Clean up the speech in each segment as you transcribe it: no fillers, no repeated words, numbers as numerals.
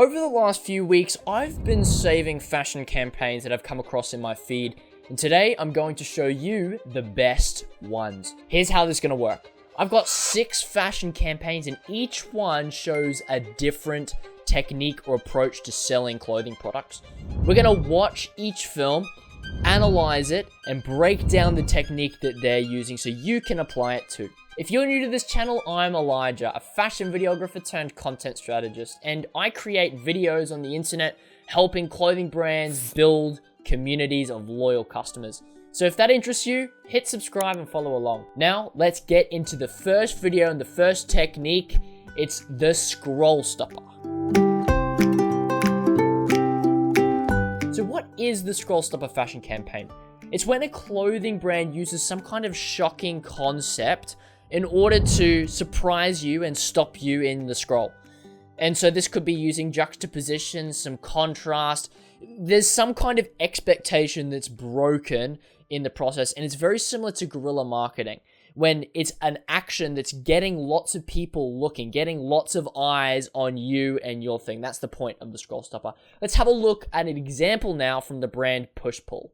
Over the last few weeks, I've been saving fashion campaigns that I've come across in my feed, and today I'm going to show you the best ones. Here's how this is going to work. I've got 6 fashion campaigns and each one shows a different technique or approach to selling clothing products. We're going to watch each film, analyze it, and break down the technique that they're using so you can apply it too. If you're new to this channel, I'm Elijah, a fashion videographer turned content strategist, and I create videos on the internet helping clothing brands build communities of loyal customers. So if that interests you, hit subscribe and follow along. Now, let's get into the first video and the first technique. It's the scroll stopper. So what is the scroll stopper fashion campaign? It's when a clothing brand uses some kind of shocking concept in order to surprise you and stop you in the scroll. And so this could be using juxtaposition, some contrast. There's some kind of expectation that's broken in the process, and it's very similar to guerrilla marketing, when it's an action that's getting lots of people looking, getting lots of eyes on you and your thing. That's the point of the scroll stopper. Let's have a look at an example now from the brand Push Pull.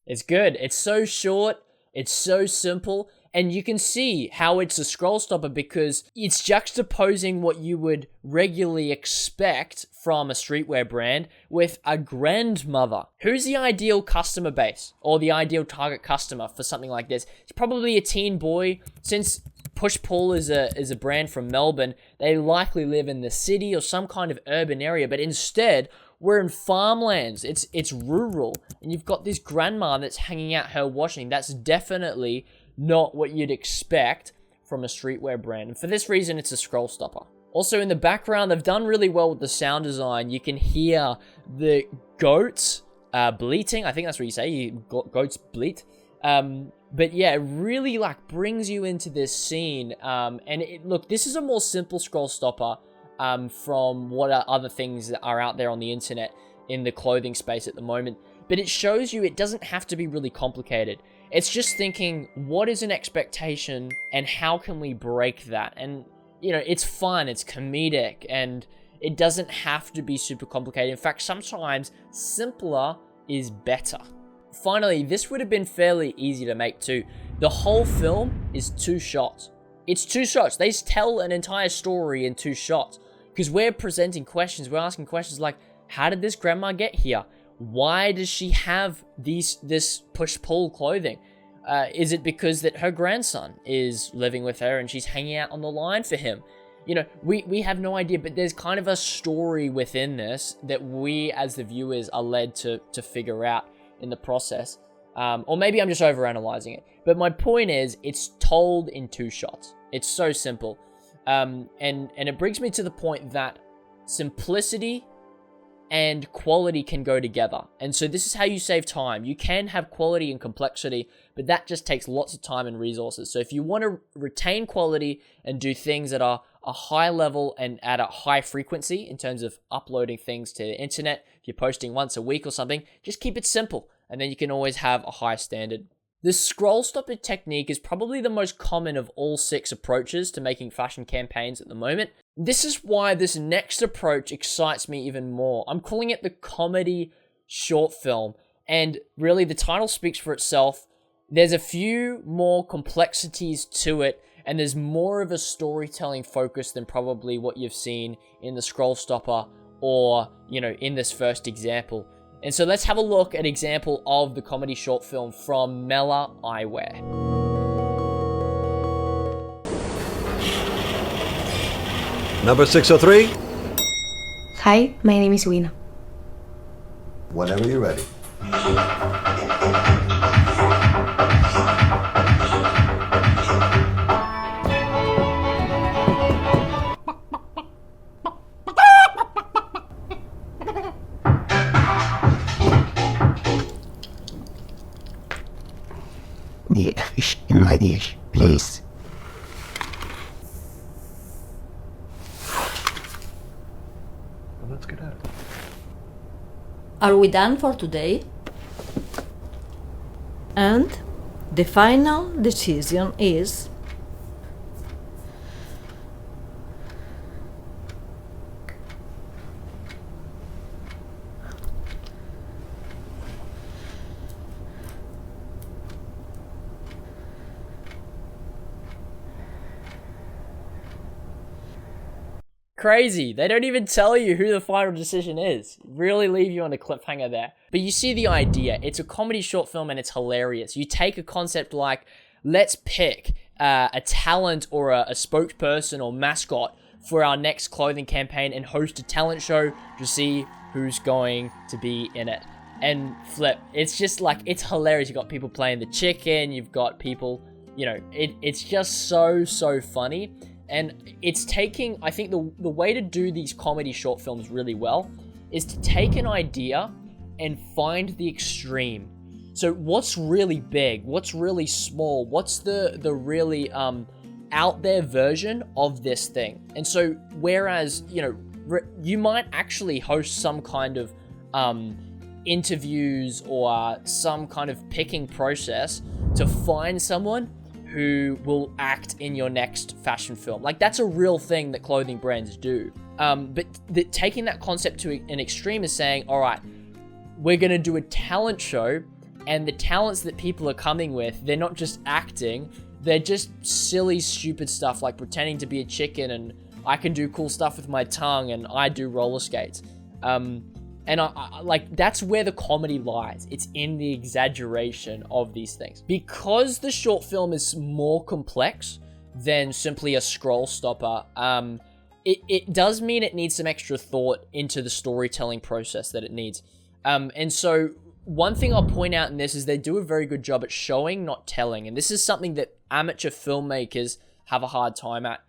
It's good. It's so short, it's so simple, and you can see how it's a scroll stopper because it's juxtaposing what you would regularly expect from a streetwear brand with a grandmother. Who's the ideal customer base or the ideal target customer for something like this? It's probably a teen boy. Since Push Pull is a brand from Melbourne, they likely live in the city or some kind of urban area, but instead, we're in farmlands. It's rural, and you've got this grandma that's hanging out her washing. That's definitely not what you'd expect from a streetwear brand. And for this reason, it's a scroll stopper. Also, in the background, they've done really well with the sound design. You can hear the goats bleating. I think that's what you say. Goats bleat. But yeah, it really brings you into this scene. And look, this is a more simple scroll stopper from what are other things that are out there on the internet in the clothing space at the moment. But it shows you it doesn't have to be really complicated. It's just thinking, what is an expectation and how can we break that? And, it's fun, it's comedic, and it doesn't have to be super complicated. In fact, sometimes simpler is better. Finally, this would have been fairly easy to make too. The whole film is 2 shots. It's 2 shots. They tell an entire story in 2 shots. Because we're presenting questions, we're asking questions like, how did this grandma get here? Why does she have this push-pull clothing? Is it because that her grandson is living with her and she's hanging out on the line for him? We have no idea, but there's kind of a story within this that we as the viewers are led to figure out in the process. Or maybe I'm just overanalyzing it. But my point is, it's told in 2 shots. It's so simple. And it brings me to the point that simplicity and quality can go together. And so this is how you save time. You can have quality and complexity, but that just takes lots of time and resources. So if you want to retain quality and do things that are a high level and at a high frequency in terms of uploading things to the internet, if you're posting once a week or something, just keep it simple. And then you can always have a high standard. The scroll stopper technique is probably the most common of all 6 approaches to making fashion campaigns at the moment. This is why this next approach excites me even more. I'm calling it the comedy short film. And really, the title speaks for itself. There's a few more complexities to it, and there's more of a storytelling focus than probably what you've seen in the scroll stopper or, in this first example. And so let's have a look at an example of the comedy short film from Mela Eyewear. Number 603. Hi, my name is Wina. Whenever you're ready. the fish in my dish, please. Well, let's get at it. Are we done for today? And the final decision is Crazy. They don't even tell you who the final decision is. Really leave you on a cliffhanger there. But you see the idea. It's a comedy short film and it's hilarious. You take a concept like, let's pick a talent or a spokesperson or mascot for our next clothing campaign and host a talent show to see who's going to be in it. And flip. It's just like, it's hilarious. You've got people playing the chicken. You've got people, you know, it's just so funny. And it's taking, I think the way to do these comedy short films really well is to take an idea and find the extreme. So what's really big? What's really small? What's the really out there version of this thing? And so whereas, you know, you might actually host some kind of interviews or some kind of picking process to find someone who will act in your next fashion film. Like, that's a real thing that clothing brands do. But taking that concept to an extreme is saying, all right, we're going to do a talent show, and the talents that people are coming with, they're not just acting, they're just silly, stupid stuff like pretending to be a chicken, and I can do cool stuff with my tongue, and I do roller skates. And I like, that's where the comedy lies. It's in the exaggeration of these things. Because the short film is more complex than simply a scroll stopper, it does mean it needs some extra thought into the storytelling process that it needs. And so one thing I'll point out in this is they do a very good job at showing, not telling. And this is something that amateur filmmakers have a hard time at.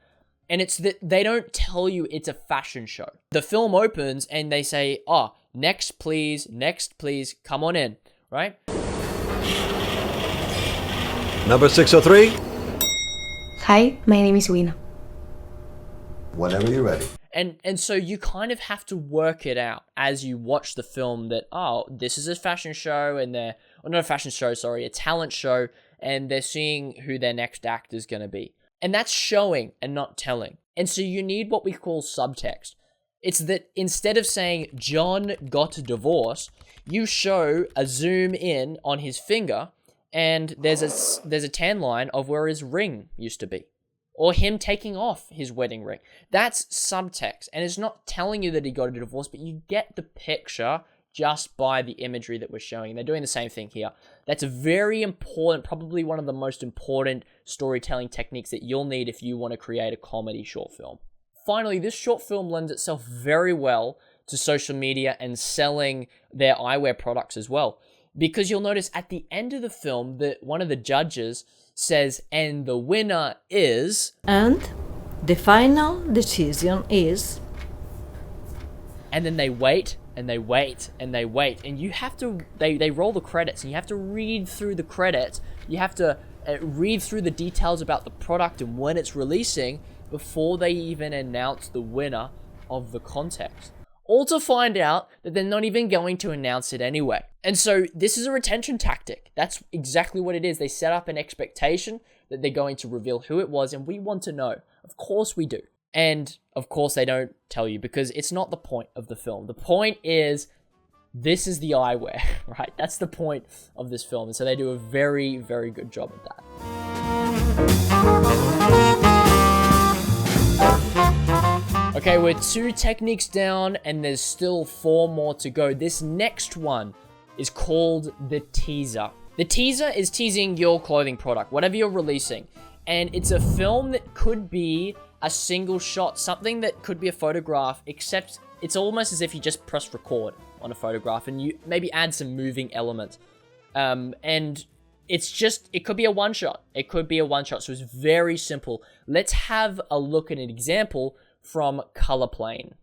And it's that they don't tell you it's a fashion show. The film opens and they say, oh, next please, come on in, right? Number 603. Hi, my name is Wina. Whenever you're ready. And so you kind of have to work it out as you watch the film that, oh, this is a fashion show and they're, or not a fashion show, sorry, a talent show, and they're seeing who their next act is going to be. And that's showing and not telling. And so you need what we call subtext. It's that instead of saying John got a divorce, you show a zoom in on his finger and there's a tan line of where his ring used to be. Or him taking off his wedding ring. That's subtext. And it's not telling you that he got a divorce, but you get the picture just by the imagery that we're showing. And they're doing the same thing here. That's a very important, probably one of the most important storytelling techniques that you'll need if you want to create a comedy short film. Finally, this short film lends itself very well to social media and selling their eyewear products as well. Because you'll notice at the end of the film that one of the judges says, and the winner is... And the final decision is... And then they wait, and they wait, and they wait. And you have to... They roll the credits, and you have to read through the credits. You have to read through the details about the product and when it's releasing before they even announce the winner of the contest. All to find out that they're not even going to announce it anyway. And so this is a retention tactic. That's exactly what it is. They set up an expectation that they're going to reveal who it was, and we want to know. Of course we do. And of course they don't tell you because it's not the point of the film. The point is, this is the eyewear, right? That's the point of this film. And so they do a very, very good job at that. Okay, we're 2 techniques down and there's still 4 more to go. This next one is called the teaser. The teaser is teasing your clothing product, whatever you're releasing. And it's a film that could be a single shot, something that could be a photograph, except it's almost as if you just press record on a photograph and you maybe add some moving elements. And it's just, it could be a one shot. It could be a one shot. So it's very simple. Let's have a look at an example from Color Plane.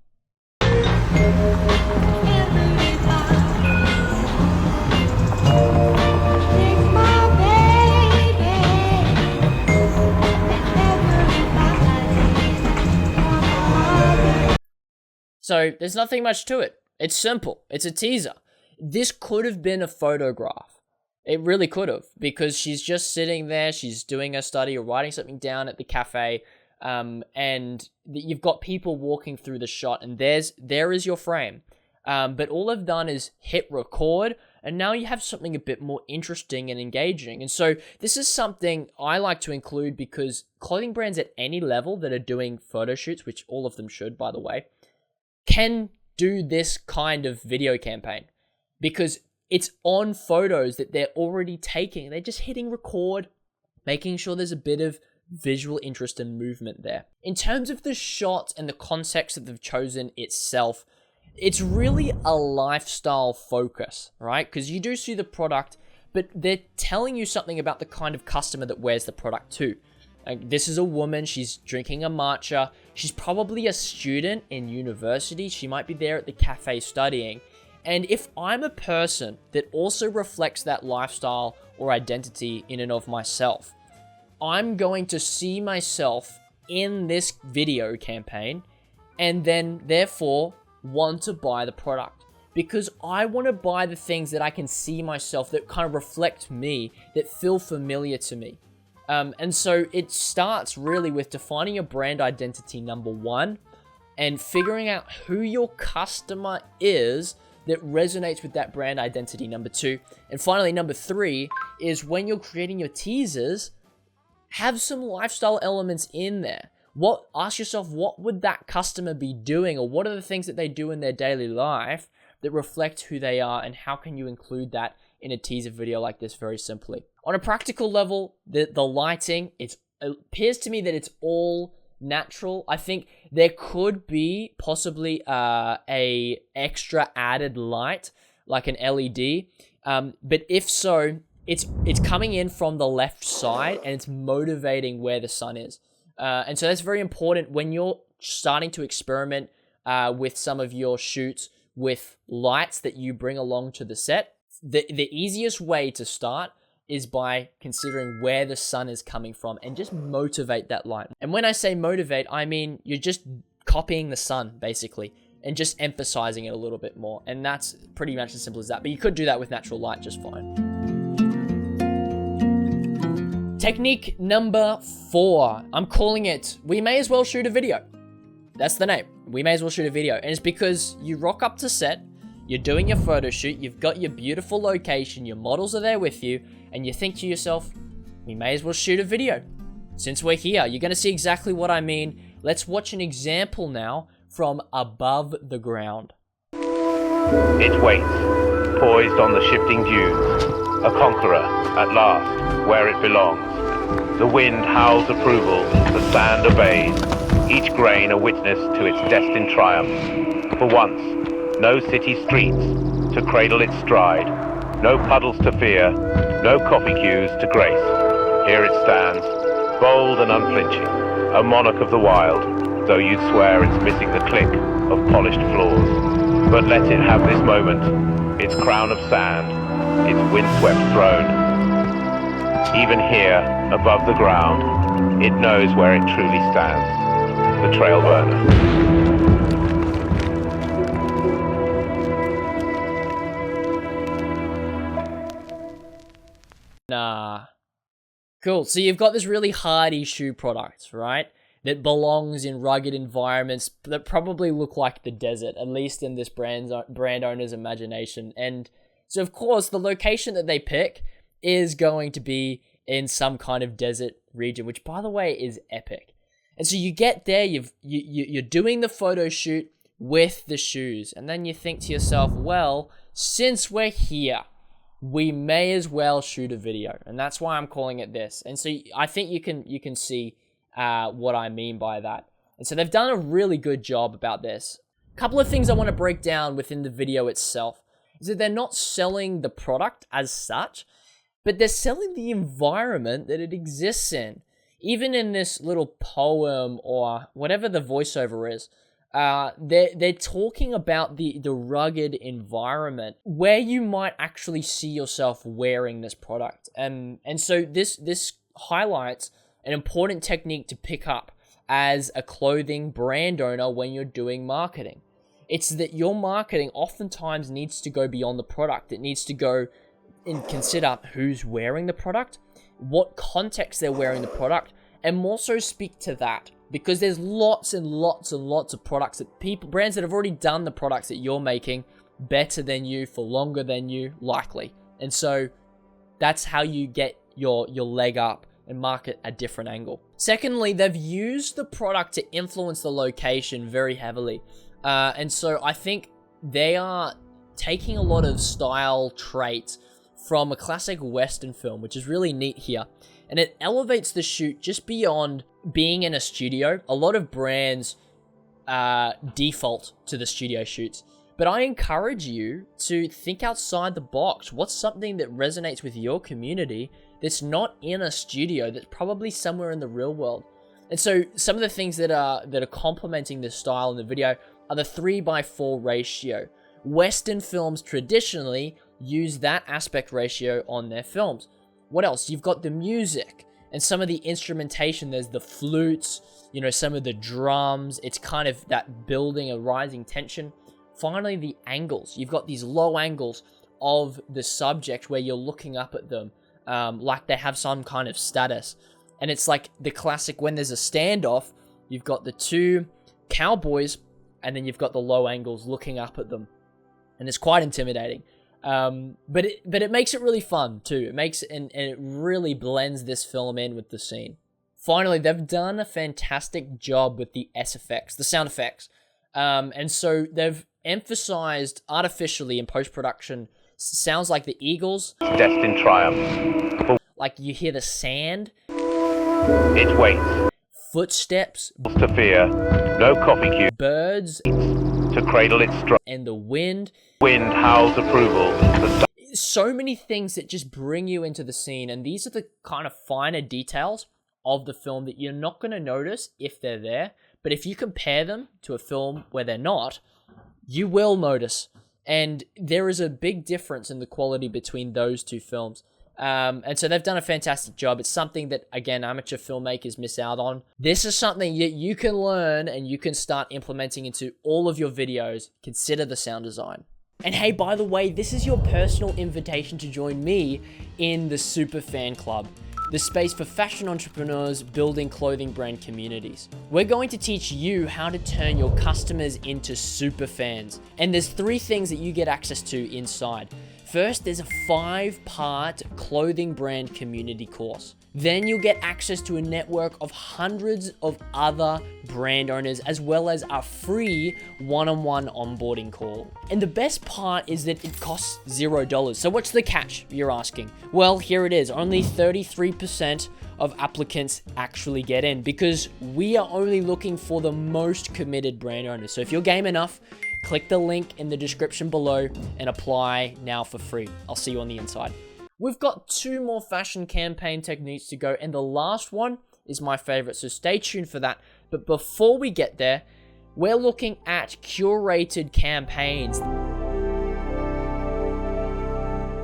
So there's nothing much to it. It's simple. It's a teaser. This could have been a photograph. It really could have, because she's just sitting there, she's doing her study or writing something down at the cafe, and you've got people walking through the shot, and there is your frame. But all I've done is hit record, and now you have something a bit more interesting and engaging. And so this is something I like to include, because clothing brands at any level that are doing photo shoots, which all of them should, by the way, can do this kind of video campaign, because it's on photos that they're already taking. They're just hitting record, making sure there's a bit of visual interest and movement there. In terms of the shot and the context that they've chosen itself, it's really a lifestyle focus, right? Because you do see the product, but they're telling you something about the kind of customer that wears the product too. Like, this is a woman, she's drinking a matcha. She's probably a student in university. She might be there at the cafe studying. And if I'm a person that also reflects that lifestyle or identity in and of myself, I'm going to see myself in this video campaign and then therefore want to buy the product, because I want to buy the things that I can see myself, that kind of reflect me, that feel familiar to me. And so it starts really with defining your brand identity, number one, and figuring out who your customer is that resonates with that brand identity, number two. And finally, number three is when you're creating your teasers, have some lifestyle elements in there. Ask yourself, what would that customer be doing, or what are the things that they do in their daily life that reflect who they are, and how can you include that in a teaser video like this very simply? On a practical level, the lighting, it appears to me that it's all natural. I think there could be possibly a extra added light, like an LED, but if so, it's coming in from the left side and it's motivating where the sun is. And so that's very important when you're starting to experiment with some of your shoots with lights that you bring along to the set. The easiest way to start is by considering where the sun is coming from and just motivate that light. And when I say motivate, I mean you're just copying the sun, basically, and just emphasizing it a little bit more. And that's pretty much as simple as that. But you could do that with natural light just fine. Technique number 4. I'm calling it, we may as well shoot a video. That's the name. We may as well shoot a video. And it's because you rock up to set, you're doing your photo shoot, you've got your beautiful location, your models are there with you, and you think to yourself, we may as well shoot a video. Since we're here, you're going to see exactly what I mean. Let's watch an example now from above the ground. It waits, poised on the shifting dunes, a conqueror, at last, where it belongs. The wind howls approval, the sand obeys, each grain a witness to its destined triumph. For once, no city streets to cradle its stride, no puddles to fear, no coffee queues to grace. Here it stands, bold and unflinching, a monarch of the wild, though you'd swear it's missing the click of polished floors. But let it have this moment, its crown of sand, its windswept throne. Even here, above the ground, it knows where it truly stands, the trail burner. Nah. Cool. So you've got this really hardy shoe product, right? That belongs in rugged environments that probably look like the desert, at least in this brand owner's imagination. And so, of course, the location that they pick is going to be in some kind of desert region, which, by the way, is epic. And so you get there, you're doing the photo shoot with the shoes, and then you think to yourself, well, since we're here, we may as well shoot a video, and that's why I'm calling it this. And so I think you can see what I mean by that. And so they've done a really good job about this. A couple of things I want to break down within the video itself is that they're not selling the product as such, but they're selling the environment that it exists in. Even in this little poem or whatever the voiceover is, they're talking about the rugged environment where you might actually see yourself wearing this product. And so this highlights an important technique to pick up as a clothing brand owner when you're doing marketing. It's that your marketing oftentimes needs to go beyond the product. It needs to go and consider who's wearing the product, what context they're wearing the product, and more so speak to that. Because there's lots and lots and lots of products that brands that have already done the products that you're making better than you for longer than you, likely. And so that's how you get your leg up and market a different angle. Secondly, they've used the product to influence the location very heavily. And so I think they are taking a lot of style traits from a classic Western film, which is really neat here. And it elevates the shoot just beyond being in a studio. A lot of brands default to the studio shoots. But I encourage you to think outside the box. What's something that resonates with your community that's not in a studio, that's probably somewhere in the real world? And so some of the things that are complementing this style in the video are the 3:4 ratio. Western films traditionally use that aspect ratio on their films. What else? You've got the music and some of the instrumentation. There's the flutes, some of the drums. It's kind of that building a rising tension. Finally, the angles. You've got these low angles of the subject where you're looking up at them like they have some kind of status. And it's like the classic when there's a standoff, you've got the two cowboys and then you've got the low angles looking up at them. And it's quite intimidating. But it makes it really fun too. It makes and it really blends this film in with the scene. Finally, they've done a fantastic job with the SFX, the sound effects. And so they've emphasized artificially in post-production sounds like the eagles. Destined triumph. Like you hear the sand. It waits. Footsteps. To fear. No coffee cube. Birds. To cradle its stride. And the wind. Wind howls approval. So many things that just bring you into the scene. And these are the kind of finer details of the film that you're not going to notice if they're there. But if you compare them to a film where they're not, you will notice. And there is a big difference in the quality between those two films. And so they've done a fantastic job. It's something that, again, amateur filmmakers miss out on. This is something that you can learn and you can start implementing into all of your videos. Consider the sound design. And hey, by the way, this is your personal invitation to join me in the Super Fan Club, the space for fashion entrepreneurs building clothing brand communities. We're going to teach you how to turn your customers into super fans. And there's 3 things that you get access to inside. First, there's a 5-part clothing brand community course. Then you'll get access to a network of hundreds of other brand owners, as well as a free one-on-one onboarding call. And the best part is that it costs $0. So what's the catch, you're asking? Well, here it is. Only 33% of applicants actually get in because we are only looking for the most committed brand owners. So if you're game enough, click the link in the description below and apply now for free. I'll see you on the inside. We've got 2 more fashion campaign techniques to go, and the last one is my favorite, so stay tuned for that. But before we get there, we're looking at curated campaigns.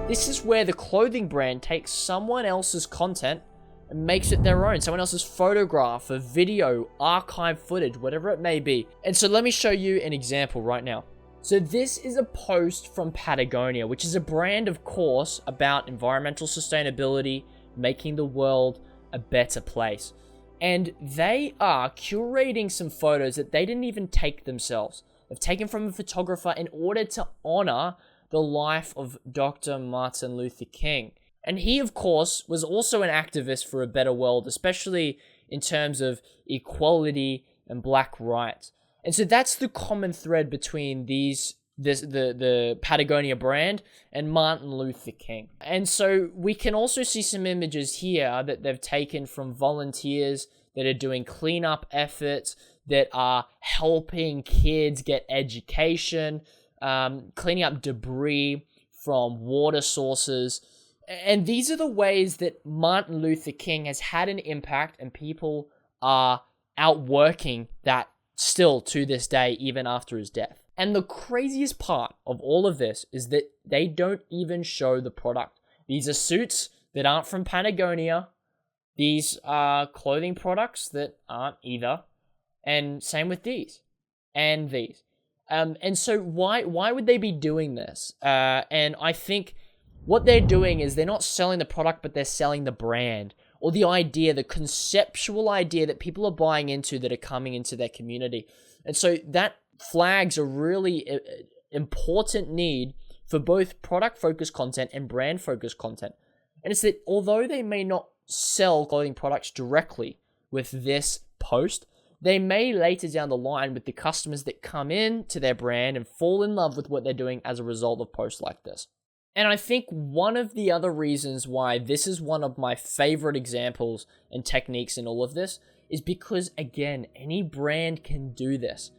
This is where the clothing brand takes someone else's content and makes it their own. Someone else's photograph, a video, archive footage, whatever it may be. And so let me show you an example right now. So this is a post from Patagonia, which is a brand, of course, about environmental sustainability, making the world a better place. And they are curating some photos that they didn't even take themselves. They've taken from a photographer in order to honor the life of Dr. Martin Luther King. And he, of course, was also an activist for a better world, especially in terms of equality and black rights. And so that's the common thread between the Patagonia brand and Martin Luther King. And so we can also see some images here that they've taken from volunteers that are doing cleanup efforts, that are helping kids get education, cleaning up debris from water sources. And these are the ways that Martin Luther King has had an impact, and people are outworking that still to this day, even after his death. And the craziest part of all of this is that they don't even show the product. These are suits that aren't from Patagonia. These are clothing products that aren't either. And same with these and these. And so why would they be doing this? And I think what they're doing is they're not selling the product, but they're selling the brand or the idea, the conceptual idea that people are buying into that are coming into their community. And so that flags a really important need for both product-focused content and brand-focused content. And it's that although they may not sell clothing products directly with this post, they may later down the line with the customers that come in to their brand and fall in love with what they're doing as a result of posts like this. And I think one of the other reasons why this is one of my favorite examples and techniques in all of this is because, again, any brand can do this.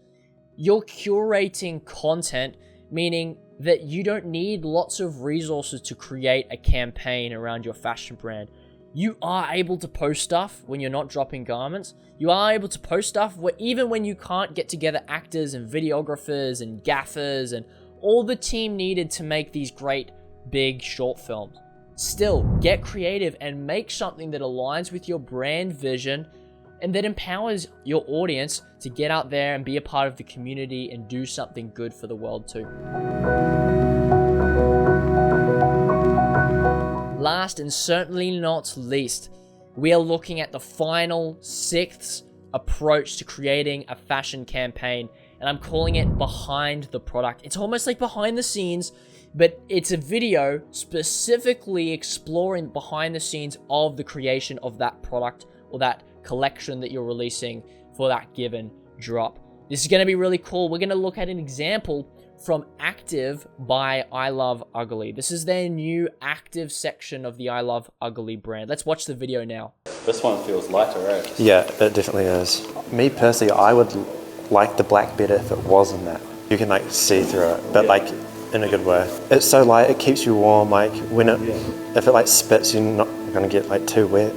You're curating content, meaning that you don't need lots of resources to create a campaign around your fashion brand. You are able to post stuff when you're not dropping garments. You are able to post stuff even when you can't get together actors and videographers and gaffers and all the team needed to make these great big short films. Still, get creative and make something that aligns with your brand vision and that empowers your audience to get out there and be a part of the community and do something good for the world too. Last and certainly not least, we are looking at the final sixth approach to creating a fashion campaign, and I'm calling it behind the product. It's almost like behind the scenes, but it's a video specifically exploring behind the scenes of the creation of that product or that collection that you're releasing for that given drop. This is going to be really cool. We're going to look at an example from Active by I Love Ugly. This is their new Active section of the I Love Ugly brand. Let's watch the video now. This one feels lighter, right? Yeah, it definitely is. Me personally, I would like the black better if it wasn't that. You can like see through it, but like in a good way. It's so light, it keeps you warm. Like when if it like spits, you're not gonna get like too wet.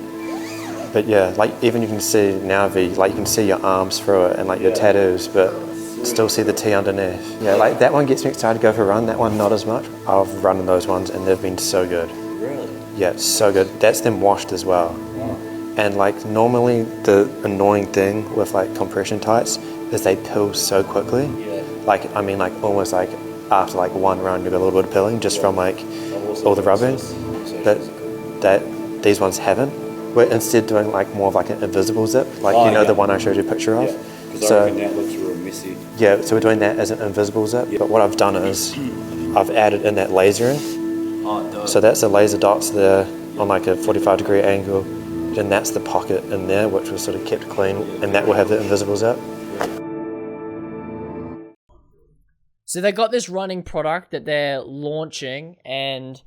But yeah, like even you can see now, like you can see your arms through it and like your tattoos, but still see the T underneath. Yeah, like that one gets me excited to go for a run. That one not as much. I've run those ones and they've been so good. Really? Yeah, it's so good. That's them washed as well. Wow. And like normally the annoying thing with like compression tights is they pill so quickly. Yeah. Like I mean like almost like after like one run you got a little bit of pilling just from like all the rubbing. That these ones haven't. We're instead doing like more of like an invisible zip, like the one I showed you a picture of. Because I reckon that looks real messy. Yeah, so we're doing that as an invisible zip. But what I've done is I've added in that lasering. Oh, so that's the laser dots there on like a 45-degree angle, and that's the pocket in there which was sort of kept clean, and that will have the invisible zip. So they got this running product that they're launching, and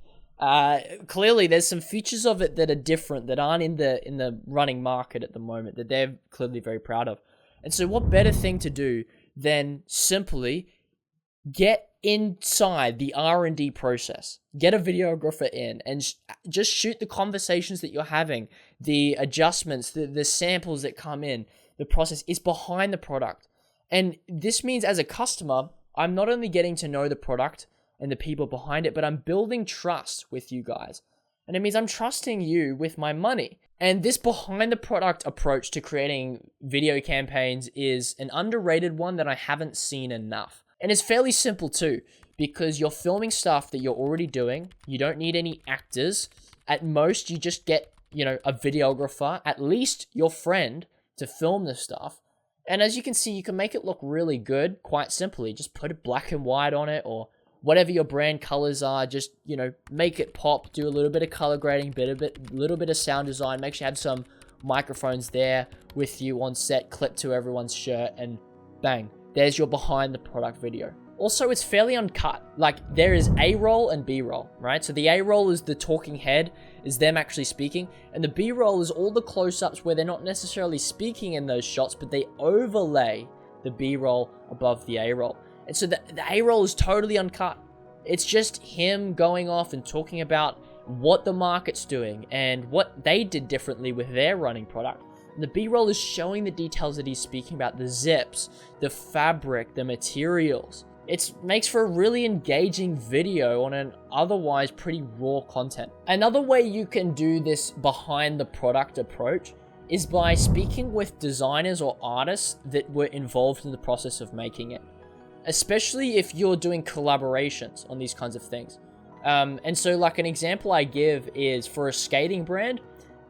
clearly there's some features of it that are different, that aren't in the running market at the moment, that they're clearly very proud of. And so what better thing to do than simply get inside the R&D process, get a videographer in and just shoot the conversations that you're having, the adjustments, the samples that come in. The process is behind the product. And this means as a customer, I'm not only getting to know the product and the people behind it, but I'm building trust with you guys. And it means I'm trusting you with my money. And this behind the product approach to creating video campaigns is an underrated one that I haven't seen enough. And it's fairly simple too, because you're filming stuff that you're already doing. You don't need any actors. At most, you just get, a videographer, at least your friend, to film this stuff. And as you can see, you can make it look really good quite simply. Just put it black and white on it, or whatever your brand colors are, just, make it pop, do a little bit of color grading, little bit of sound design, make sure you have some microphones there with you on set, clipped to everyone's shirt, and bang, there's your behind the product video. Also, it's fairly uncut. Like, there is A-roll and B-roll, right? So the A-roll is the talking head, is them actually speaking, and the B-roll is all the close-ups where they're not necessarily speaking in those shots, but they overlay the B-roll above the A-roll. And so the A-roll is totally uncut. It's just him going off and talking about what the market's doing and what they did differently with their running product. And the B-roll is showing the details that he's speaking about, the zips, the fabric, the materials. It makes for a really engaging video on an otherwise pretty raw content. Another way you can do this behind the product approach is by speaking with designers or artists that were involved in the process of making it. especially if you're doing collaborations on these kinds of things. And so like an example I give is for a skating brand,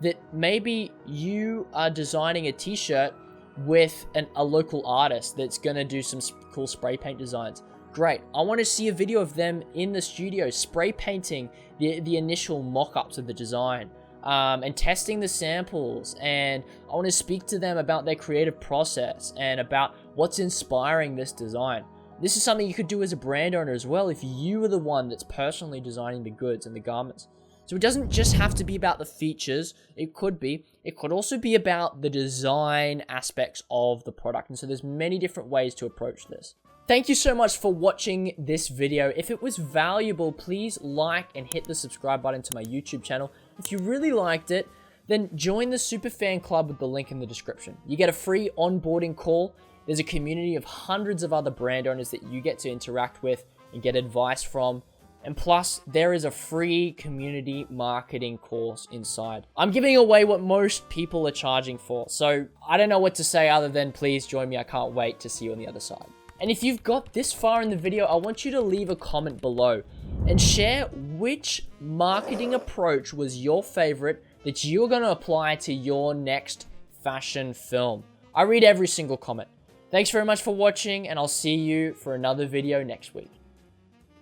that maybe you are designing a t-shirt with a local artist that's going to do some cool spray paint designs. Great. I want to see a video of them in the studio spray painting the initial mock-ups of the design, and testing the samples, and I want to speak to them about their creative process and about what's inspiring this design. This is something you could do as a brand owner as well if you are the one that's personally designing the goods and the garments. So it doesn't just have to be about the features. It could be. It could also be about the design aspects of the product. And so there's many different ways to approach this. Thank you so much for watching this video. If it was valuable, please like and hit the subscribe button to my YouTube channel. If you really liked it, then join the Superfan Club with the link in the description. You get a free onboarding call. There's a community of hundreds of other brand owners that you get to interact with and get advice from. And plus, there is a free community marketing course inside. I'm giving away what most people are charging for, so I don't know what to say other than please join me. I can't wait to see you on the other side. And if you've got this far in the video, I want you to leave a comment below and share which marketing approach was your favorite that you're going to apply to your next fashion film. I read every single comment. Thanks very much for watching, and I'll see you for another video next week.